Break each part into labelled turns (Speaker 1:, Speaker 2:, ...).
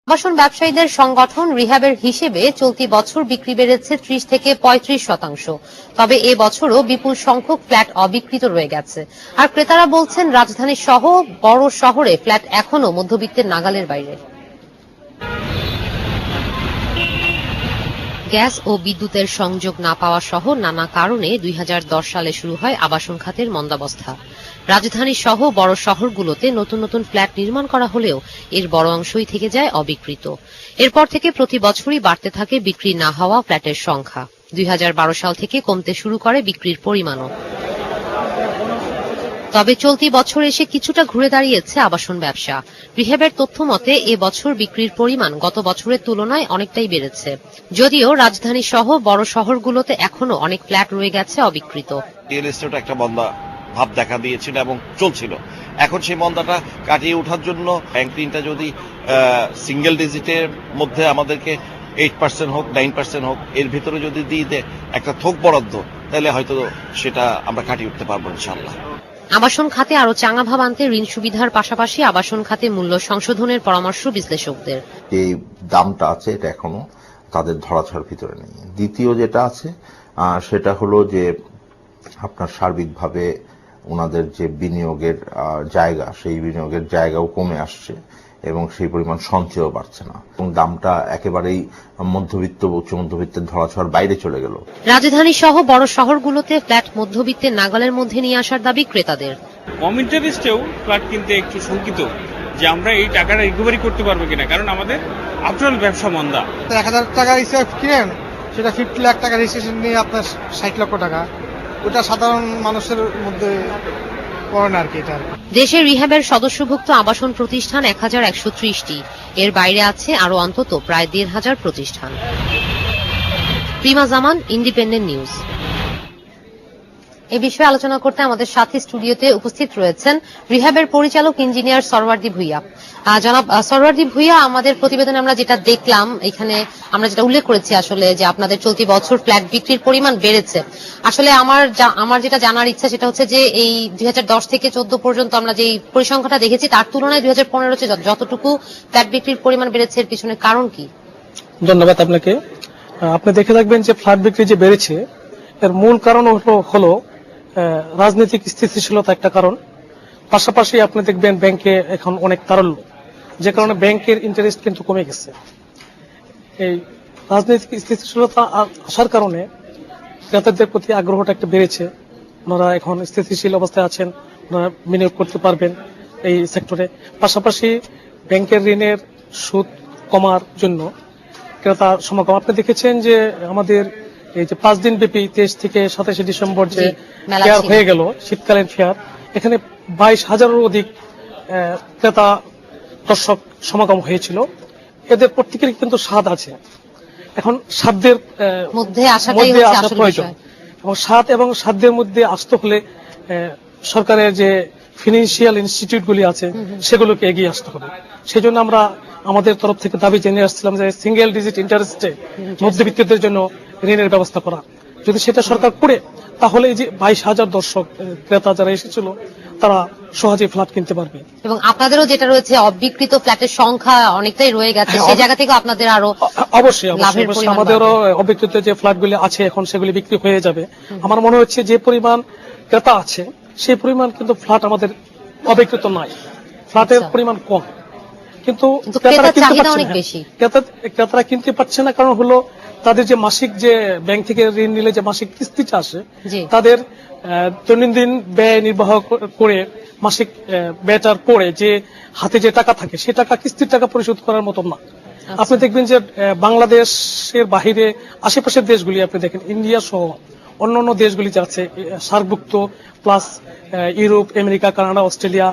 Speaker 1: আবাসন ব্যবসায়ীদের সংগঠন রিহ্যাবের হিসেবে চলতি বছর বিক্রি বেড়েছে ৩০ থেকে ৩৫%। তবে এ বছরও বিপুল সংখ্যক ফ্ল্যাট অবিক্রিত রয়ে গেছে। আর ক্রেতারা বলছেন রাজধানী সহ বড় শহরে ফ্ল্যাট এখনো মধ্যবিত্তের নাগালের বাইরে। গ্যাস ও বিদ্যুতের সংযোগ না পাওয়া সহ নানা কারণে ২০১০ সালে শুরু হয় আবাসন খাতের মন্দাবস্থা। রাজধানী সহ বড় শহরগুলোতে নতুন নতুন ফ্ল্যাট নির্মাণ করা হলেও এর বড় অংশই থেকে যায় অবিক্রিত। এরপর থেকে প্রতি বছরই বাড়তে থাকে বিক্রি না হওয়া ফ্ল্যাটের সংখ্যা। ২০১২ সাল থেকে কমতে শুরু করে বিক্রির পরিমাণও। তবে চলতি বছর এসে কিছুটা ঘুরে দাঁড়িয়েছে আবাসন ব্যবসা। রিহ্যাবের তথ্য মতে এ বছর বিক্রির পরিমাণ গত বছরের তুলনায় অনেকটাই বেড়েছে, যদিও রাজধানী সহ বড় শহরগুলোতে এখনো অনেক ফ্ল্যাট রয়ে গেছে অবিক্রিত।
Speaker 2: রিয়েল এস্টেট একটা মন্দা ভাব দেখা দিয়েছিল এবং চলছিল। এখন সেই মন্দাটা কাটিয়ে ওঠার জন্য ব্যাংক ঋণটা যদি সিঙ্গেল ডিজিটের মধ্যে আমাদেরকে 8% হোক 9% হোক এর ভিতরে যদি দিয়ে দেয় একটা থোক বরাদ্দ, তাহলে হয়তো সেটা আমরা কাটিয়ে উঠতে পারবো ইনশাআল্লাহ।
Speaker 1: আবাসন খাতে আরো চাঙা ভাব আনতে ঋণ সুবিধার পাশাপাশি আবাসন খাতে মূল্য সংশোধনের পরামর্শ বিশ্লেষকদের।
Speaker 3: এই দামটা আছে এটা এখনো তাদের ধরাছোঁয়ার ভিতরে নেই। দ্বিতীয় যেটা আছে সেটা হলো যে আপনার সার্বিকভাবে ওনাদের যে বিনিয়োগের জায়গা, সেই বিনিয়োগের জায়গাও কমে আসছে এবং সেই পরিমাণ সঞ্চয়ও বাড়ছে না এবং দামটা একেবারেই মধ্যবিত্ত উচ্চ মধ্যবিত্তের ধরাছোঁয়ার বাইরে চলে গেল।
Speaker 1: রাজধানী সহ বড় শহরগুলোতে ফ্ল্যাট মধ্যবিত্তের নাগালের মধ্যে নিয়ে আসার দাবি ক্রেতাদের।
Speaker 4: কম ইন্টারেস্টেও ফ্ল্যাট কিনতে একটু শঙ্কিত যে আমরা এই টাকাটা রিকভারি করতে পারবো কিনা, কারণ আমাদের আফটারঅল ব্যবসা মন্দা।
Speaker 5: ১,০০০ টাকা হিসাব কিনেন, সেটা 50 লাখ টাকা রেজিস্ট্রেশন নিয়ে আপনার ৬০ লক্ষ টাকা, ওটা সাধারণ মানুষের মধ্যে পড়ে না আর কি। এটা
Speaker 1: দেশের রিহ্যাবের সদস্যভুক্ত আবাসন প্রতিষ্ঠান ১,১৩০টি। এর বাইরে আছে আরো অন্তত প্রায় ১,৫০০ প্রতিষ্ঠান। রিমা জামান, ইন্ডিপেন্ডেন্ট নিউজ। এ বিষয়ে আলোচনা করতে আমাদের সাথে স্টুডিওতে উপস্থিত রয়েছেন রিহ্যাবের পরিচালক ইঞ্জিনিয়ার সরওয়ার্দী ভূঁইয়া। জনাব সরওয়ার্দী ভূঁইয়া, আমাদের প্রতিবেদনে আমরা যেটা দেখলাম, এখানে আমরা যেটা উল্লেখ করেছি আসলে যে আপনাদের চলতি বছর ফ্ল্যাট বিক্রির পরিমাণ বেড়েছে। আসলে আমার যেটা জানার ইচ্ছা সেটা হচ্ছে যে এই ২০১০ থেকে ২০১৪ পর্যন্ত আমরা যে পরিসংখ্যানটা দেখেছি তার তুলনায় ২০১৫ যতটুকু ফ্ল্যাট বিক্রির পরিমাণ বেড়েছে এর পিছনে কারণ কি?
Speaker 6: ধন্যবাদ আপনাকে। আপনি দেখে থাকবেন যে ফ্ল্যাট বিক্রি যে বেড়েছে এর মূল কারণ হলো রাজনৈতিক স্থিতিশীলতা একটা কারণ। পাশাপাশি আপনি দেখবেন ব্যাংকে এখন অনেক তারল্য, যে কারণে ব্যাংকের ইন্টারেস্ট কিন্তু কমে গেছে। এই রাজনৈতিক স্থিতিশীলতা আসার কারণে ক্রেতাদের প্রতি আগ্রহটা একটু বেড়েছে। ওনারা এখন স্থিতিশীল অবস্থায় আছেন, ওনারা বিনিয়োগ করতে পারবেন এই সেক্টরে। পাশাপাশি ব্যাংকের ঋণের সুদ কমার জন্য ক্রেতার সমাগম আপনি দেখেছেন যে আমাদের এই যে 5 দিন ব্যাপী 23 থেকে 27 ডিসেম্বর যে ফেয়ার হয়ে গেল, শীতকালীন ফেয়ার, এখানে 22,000-এরও অধিক ক্রেতা দর্শক সমাগম হয়েছিল। এদের প্রত্যেকেরই কিন্তু স্বাদ আছে, এখন সাধ্যের মধ্যে আসা প্রয়োজন এবং স্বাদ এবং সাধ্যের মধ্যে আসতে হলে সরকারের যে ফিনান্সিয়াল ইনস্টিটিউটগুলি আছে সেগুলোকে এগিয়ে আসতে হবে। সেই জন্য আমরা আমাদের তরফ থেকে দাবি জানিয়ে আসছিলাম যে সিঙ্গেল ডিজিট ইন্টারেস্টে মধ্যবিত্তদের জন্য ঋণের ব্যবস্থা করা। যদি সেটা সরকার করে তাহলে এই যে 22,000 দর্শক ক্রেতা যারা এসেছিল তারা সহজে ফ্ল্যাট কিনতে পারবে।
Speaker 1: এবং আপনাদেরও যেটা রয়েছে অবিকৃত ফ্ল্যাটের সংখ্যা অনেকটাই রয়ে গেছে, সেই জায়গা থেকে আপনাদের আরো
Speaker 6: অবশ্যই আমাদেরও অবিকৃত যে ফ্ল্যাটগুলি আছে এখন সেগুলি বিক্রি হয়ে যাবে। আমার মনে হচ্ছে যে পরিমাণ ক্রেতা আছে সেই পরিমাণ কিন্তু ফ্ল্যাট আমাদের অবিকৃত নাই, ফ্ল্যাটের পরিমাণ কম, কিন্তু ক্রেতারা কিনতে পারছে না। কারণ হলো তাদের যে মাসিক যে ব্যাংক থেকে ঋণ নিলে যে মাসিক কিস্তিটা আসে, তাদের দৈনন্দিন ব্যয় নির্বাহ করে মাসিক ব্যয়টার পরে যে হাতে যে টাকা থাকে সে টাকা কিস্তির টাকা পরিশোধ করার মতো না। আপনি দেখবেন যে বাংলাদেশের বাহিরে আশেপাশের দেশগুলি আপনি দেখেন, ইন্ডিয়া সহ অন্যান্য দেশগুলি যে আছে সার্কভুক্ত plus Europe, America, Canada, Australia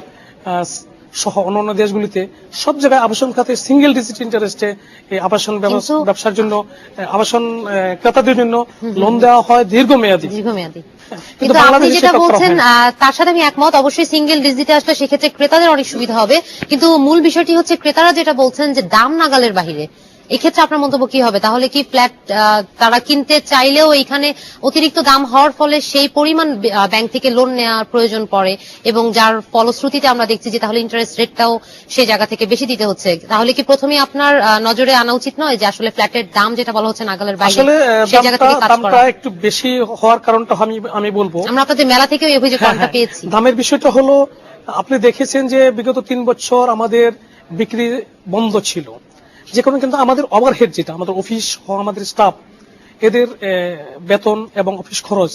Speaker 6: সহ অন্যান্য দেশগুলিতে সব জায়গায় আবাসন খাতে সিঙ্গেল ডিজিট ইন্টারেস্টে আবাসন ব্যবসার জন্য আবাসন ক্রেতাদের জন্য লোন দেওয়া হয় দীর্ঘমেয়াদী।
Speaker 1: কিন্তু আপনি যেটা বলছেন তার সাথে আমি একমত, অবশ্যই সিঙ্গেল ডিজিটে আসলে সেক্ষেত্রে ক্রেতাদের অনেক সুবিধা হবে, কিন্তু মূল বিষয়টি হচ্ছে ক্রেতারা যেটা বলছেন যে দাম নাগালের বাহিরে, এক্ষেত্রে আপনার মন্তব্য কি হবে? তাহলে কি ফ্ল্যাট তারা কিনতে চাইলেও এখানে অতিরিক্ত দাম হওয়ার ফলে সেই পরিমাণ ব্যাংক থেকে লোন নেওয়ার প্রয়োজন পড়ে, এবং যার ফলশ্রুতিতে আমরা দেখছি যে তাহলে ইন্টারেস্ট রেটটাও সেই জায়গা থেকে বেশি দিতে হচ্ছে। তাহলে কি প্রথমেই আপনার নজরে আনা উচিত নয় যে আসলে ফ্ল্যাটের দাম যেটা বলা হচ্ছে নাগালের বাইরে,
Speaker 6: আসলে
Speaker 1: সেই জায়গা থেকে কাজ
Speaker 6: দামটা
Speaker 1: করা?
Speaker 6: একটু বেশি হওয়ার কারণটা আমি বলবো,
Speaker 1: আমরা আপনাদের মেলা থেকেও এই অভিযোগ
Speaker 6: হ্যাঁ,
Speaker 1: পেয়েছি।
Speaker 6: দামের বিষয়টা হলো, আপনি দেখেছেন যে বিগত 3 বছর আমাদের বিক্রি বন্ধ ছিল, যে কারণে কিন্তু আমাদের ওভারহেড, যেটা আমাদের অফিস, আমাদের স্টাফ, এদের বেতন এবং অফিস খরচ,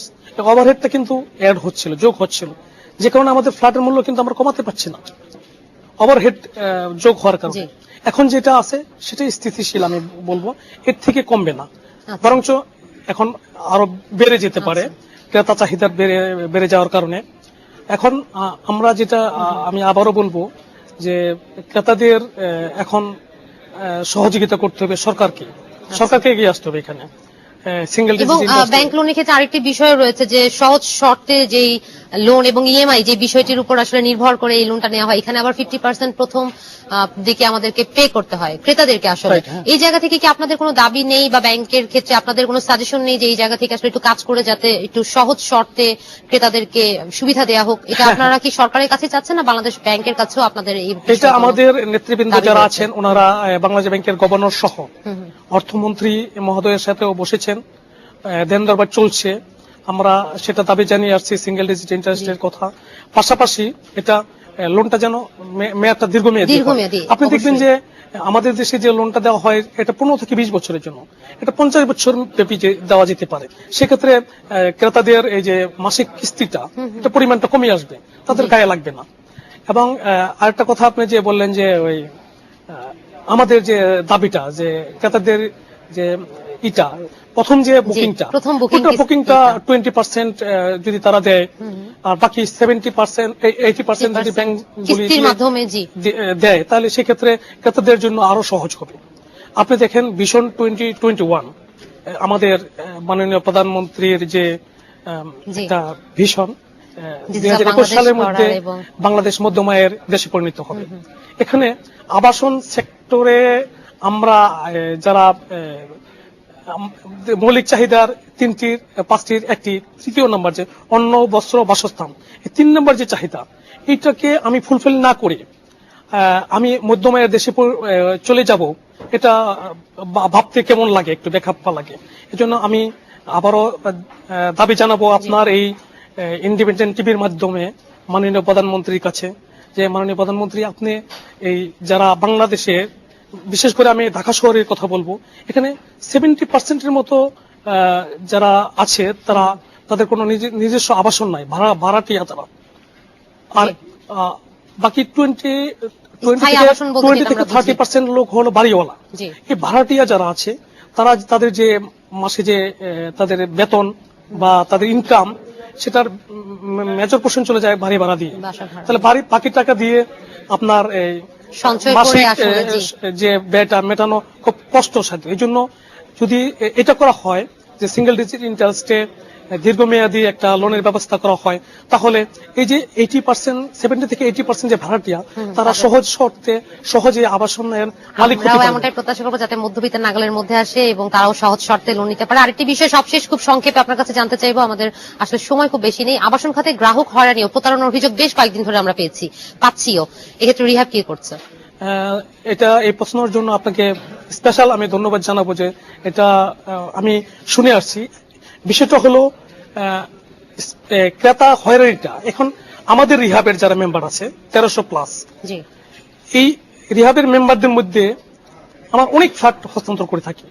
Speaker 6: ওভারহেডটা কিন্তু অ্যাড হচ্ছিল, যোগ হচ্ছিল, যে কারণে আমাদের ফ্ল্যাটের মূল্য কিন্তু আমরা কমাতে পারছি না, ওভারহেড যোগ হওয়ার কারণে। এখন যেটা আছে সেটাই স্থিতিশীল, আমি বলবো এর থেকে কমবে না, বরঞ্চ এখন আরো বেড়ে যেতে পারে ক্রেতা চাহিদা বেড়ে যাওয়ার কারণে। এখন আমরা যেটা আমি আবারও বলবো যে ক্রেতাদের এখন সহযোগিতা করতে হবে সরকারকে এগিয়ে আসতে হবে এখানে সিঙ্গেল
Speaker 1: এবং ব্যাংক লোনের ক্ষেত্রে আরেকটি বিষয় রয়েছে যে সহজ শর্তে যেই লোন এবং ইএমআই যে বিষয়টির উপর আসলে নির্ভর করে এই লোনটা নেওয়া হয়, এখানে আবার 50% প্রথম দিকে আমাদেরকে পে করতে হয় ক্রেতাদেরকে। আসলে এই জায়গা থেকে কি আপনাদের কোনো দাবি নেই, বা ব্যাংকের ক্ষেত্রে আপনাদের কোনো সাজেশন নেই যে এই জায়গা থেকে আসলে একটু কাজ করে যাতে একটু সহজ শর্তে ক্রেতাদেরকে সুবিধা দেওয়া হোক? এটা আপনারা কি সরকারের কাছে চাচ্ছেন, না বাংলাদেশ ব্যাংকের কাছেও আপনাদের এই?
Speaker 6: এটা আমাদের নেতৃবৃন্দ যারা আছেন ওনারা বাংলাদেশ ব্যাংকের গভর্নর সহ অর্থমন্ত্রী মহোদয়ের সাথেও বসেছেন, দেন দরবার চলছে, আমরা সেটা দাবি জানিয়ে আসছি সিঙ্গেল ডিজিট ইন্টারেস্টের কথা। পাশাপাশি এটা লোনটা যেন মেয়াদটা দীর্ঘমেয়াদী। আপনি দেখবেন যে আমাদের দেশে যে লোনটা দেওয়া হয় এটা 15 থেকে 20 বছরের জন্য, এটা 50 বছর ব্যাপী দেওয়া যেতে পারে। সেক্ষেত্রে ক্রেতাদের এই যে মাসিক কিস্তিটা, এটা পরিমাণটা কমে আসবে, তাদের গায়ে লাগবে না। এবং আরেকটা কথা আপনি যে বললেন যে ওই আমাদের যে দাবিটা যে ক্রেতাদের যে প্রথম যে বুকিংটা 20% যদি তারা দেয়, আর বাকি 70% 80% যদি ব্যাংকগুলি দেয়, তাহলে সেক্ষেত্রে ক্রেতাদের জন্য আরো সহজ হবে। আপনি দেখেন ভিশন 2021 আমাদের মাননীয় প্রধানমন্ত্রীর যে একটা ভিশন 2021 সালের মধ্যে বাংলাদেশ মধ্যম আয়ের দেশে পরিণত হবে। এখানে আবাসন সেক্টরে আমরা যারা মৌলিক চাহিদার 3টির 5টির একটি, তৃতীয় নম্বর যে অন্ন বস্ত্র বাসস্থান, এই 3 নম্বর যে চাহিদা, এইটাকে আমি ফুলফিল না করে আমি মধ্যম আয়ের দেশে চলে যাব, এটা ভাবতে কেমন লাগে, একটু বেখাপ্পা লাগে। এজন্য আমি আবারও দাবি জানাবো আপনার এই ইন্ডিপেন্ডেন্ট টিভির মাধ্যমে মাননীয় প্রধানমন্ত্রীর কাছে, যে মাননীয় প্রধানমন্ত্রী, আপনি এই যারা বাংলাদেশে, বিশেষ করে আমি ঢাকা শহরের কথা বলবো, এখানে 70% মতো যারা আছে তাদের কোনো নিজস্ব আবাসন নাই, ভাড়াটিয়া তারা, আর বাকি 20 থেকে 30% লোক হলো বাড়িওয়ালা। এই ভাড়াটিয়া যারা আছে তাদের যে মাসে যে তাদের বেতন বা তাদের ইনকাম, সেটার মেজর পোর্শন চলে যায় বাড়ি ভাড়া দিয়ে। তাহলে বাকি টাকা দিয়ে আপনার এই মাসিক যে ব্যয়টা মেটানো খুব কষ্টসাধ্য। এই জন্য যদি এটা করা হয় যে সিঙ্গেল ডিজিট ইন্টারেস্টে দীর্ঘমেয়াদী একটা লোনের ব্যবস্থা করা হয়, তাহলে এই যে 70 থেকে 80% যে ভাড়াটিয়া, তারা সহজ শর্তে সহজে আবাসনের মালিক হতে পারে।
Speaker 1: এমনটাই প্রত্যাশা করবো যাতে মধ্যবিত্তের নাগালের মধ্যে আসে এবং তারাও সহজ শর্তে লোন নিতে পারে। আরেকটি বিষয় সবশেষ খুব সংক্ষেপে আপনার কাছে জানতে চাইবো, আমাদের আসলে সময় খুব বেশি নেই। আবাসন খাতে গ্রাহক হয়রানি ও প্রতারণার অভিযোগ বেশ কয়েকদিন ধরে আমরা পাচ্ছিও, এক্ষেত্রে রিহাব কি করছে?
Speaker 6: এটা এই প্রশ্নের জন্য আপনাকে স্পেশাল আমি ধন্যবাদ জানাবো যে এটা আমি শুনে আসছি। বিষয়টা হলো ক্রেতা হয়রানিটা এখন আমাদের রিহাবের যারা মেম্বার আছে 1300+, এই রিহাবের মেম্বারদের মধ্যে আমার অনেক ফ্ল্যাট হস্তান্তর করে থাকি,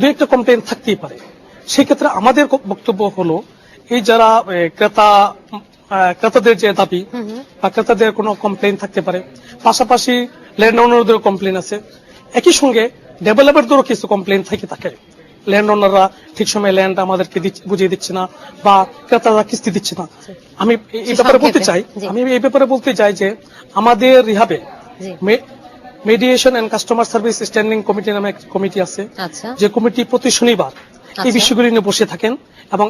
Speaker 6: 2-একটা কমপ্লেন থাকতেই পারে। সেক্ষেত্রে আমাদের বক্তব্য হলো এই যারা ক্রেতাদের যে দাবি বা ক্রেতাদের কোনো কমপ্লেন থাকতে পারে, পাশাপাশি ল্যান্ড ওনারদের কমপ্লেন আছে, একই সঙ্গে ডেভেলপারদেরও কিছু কমপ্লেন থাকে। ল্যান্ড ওনাররা ঠিক সময় ল্যান্ড আমাদেরকে বুঝিয়ে দিচ্ছে না বা ক্রেতারা কিস্তি দিচ্ছে না। আমি এই ব্যাপারে বলতে চাই যে আমাদের রিহাবে mediation and customer service standing committee নামে এক কমিটি আছে, যে কমিটি প্রতি শনিবার এই বিষয়গুলি নিয়ে বসে থাকেন এবং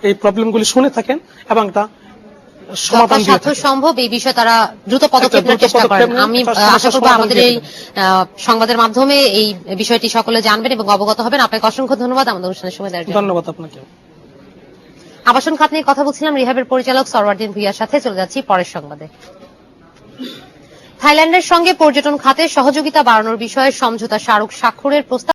Speaker 6: এই প্রবলেমগুলি শুনে থাকেন এবং একটা সমাধান দিয়ে
Speaker 1: যথাসাধ্য
Speaker 6: থাকে।
Speaker 1: সম্ভব এই বিষয়ে তারা দ্রুত পদক্ষেপ
Speaker 6: একটা
Speaker 1: নেওয়ার
Speaker 6: দ্রুত
Speaker 1: চেষ্টা
Speaker 6: পদক্ষেপ
Speaker 1: করেন।
Speaker 6: নিয়ে
Speaker 1: আমি
Speaker 6: তার
Speaker 1: আশা
Speaker 6: সমস্যার
Speaker 1: করবো
Speaker 6: সমাধান
Speaker 1: আমাদের
Speaker 6: দিয়ে
Speaker 1: এই সংবাদের মাধ্যমে এই বিষয়টি সকলে জানবেন এবং অবগত হবেন। আপনাকে অসংখ্য ধন্যবাদ আমাদের অনুষ্ঠানের সময় দেওয়ার জন্য।
Speaker 6: ধন্যবাদ আপনাকে।
Speaker 1: আবাসন খাত নিয়ে কথা বলছিলাম রিহাবের পরিচালক সরওয়ারদিন ভুইয়ার সাথে। চলে যাচ্ছি পরের সংবাদে। থাইল্যান্ডের সঙ্গে পর্যটন খাতে সহযোগিতা বাড়ানোর বিষয়ে সমঝোতা স্মারক স্বাক্ষরের প্রস্তাব